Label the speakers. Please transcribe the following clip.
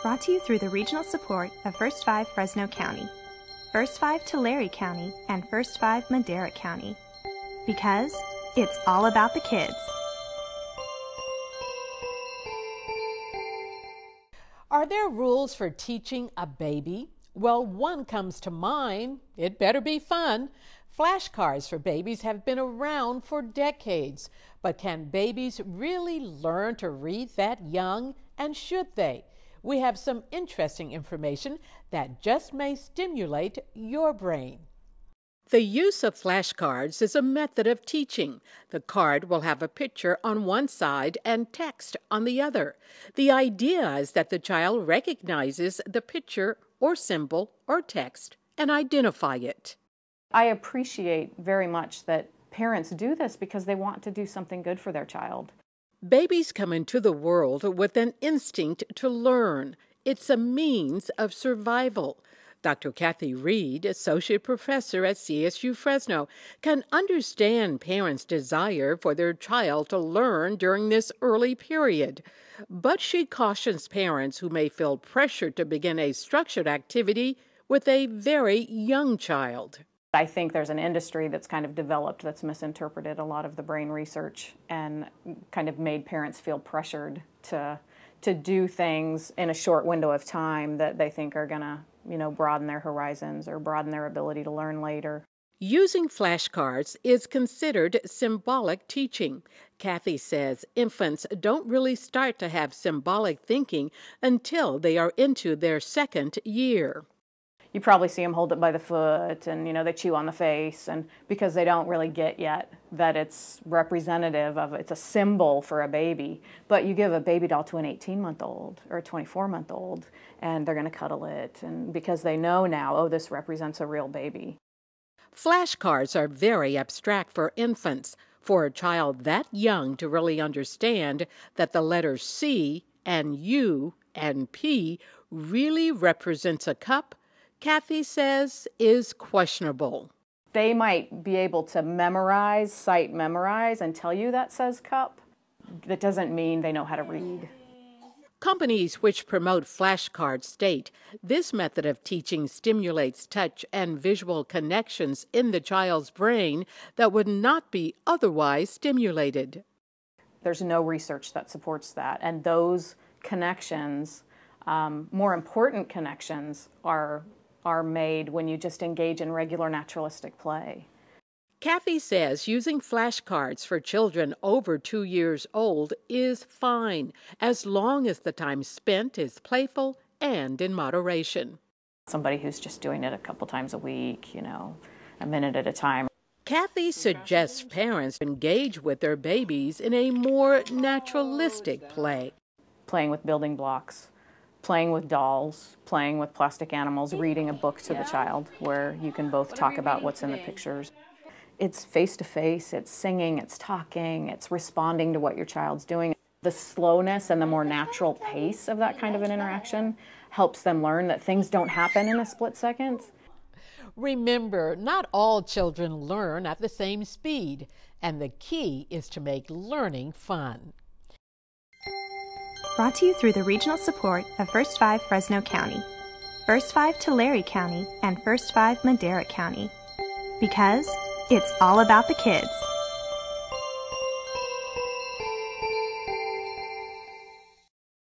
Speaker 1: Brought to you through the regional support of First 5 Fresno County, First 5 Tulare County, and First 5 Madera County. Because it's all about the kids.
Speaker 2: Are there rules for teaching a baby? Well, one comes to mind. It better be fun. Flashcards for babies have been around for decades. But can babies really learn to read that young? And should they? We have some interesting information that just may stimulate your brain. The use of flashcards is a method of teaching. The card will have a picture on one side and text on the other. The idea is that the child recognizes the picture or symbol or text and identify it.
Speaker 3: I appreciate very much that parents do this because they want to do something good for their child.
Speaker 2: Babies come into the world with an instinct to learn. It's a means of survival. Dr. Kathy Reed, Associate Professor at CSU Fresno, can understand parents' desire for their child to learn during this early period. But she cautions parents who may feel pressured to begin a structured activity with a very young child.
Speaker 3: I think there's an industry that's kind of developed that's misinterpreted a lot of the brain research and kind of made parents feel pressured to do things in a short window of time that they think are going to, broaden their horizons or broaden their ability to learn later.
Speaker 2: Using flashcards is considered symbolic teaching. Kathy says infants don't really start to have symbolic thinking until they are into their second year.
Speaker 3: You probably see them hold it by the foot and, they chew on the face, and because they don't really get yet that it's representative of, it's a symbol for a baby. But you give a baby doll to an 18-month-old or a 24-month-old and they're going to cuddle it, and because they know now, oh, this represents a real baby.
Speaker 2: Flashcards are very abstract for infants. For a child that young to really understand that the letters C and U and P really represents a cup, Kathy says is questionable.
Speaker 3: They might be able to sight memorize, and tell you that says cup. That doesn't mean they know how to read.
Speaker 2: Companies which promote flashcards state this method of teaching stimulates touch and visual connections in the child's brain that would not be otherwise stimulated.
Speaker 3: There's no research that supports that, and those connections, more important connections, are made when you just engage in regular naturalistic play.
Speaker 2: Kathy says using flashcards for children over 2 years old is fine, as long as the time spent is playful and in moderation.
Speaker 3: Somebody who's just doing it a couple times a week, a minute at a time.
Speaker 2: Kathy suggests parents engage with their babies in a more naturalistic play.
Speaker 3: Playing with building blocks, playing with dolls, playing with plastic animals, reading a book to the child where you can both talk about what's in the pictures. It's face-to-face, it's singing, it's talking, it's responding to what your child's doing. The slowness and the more natural pace of that kind of an interaction helps them learn that things don't happen in a split second.
Speaker 2: Remember, not all children learn at the same speed, and the key is to make learning fun.
Speaker 1: Brought to you through the regional support of First 5 Fresno County, First 5 Tulare County, and First 5 Madera County. Because it's all about the kids.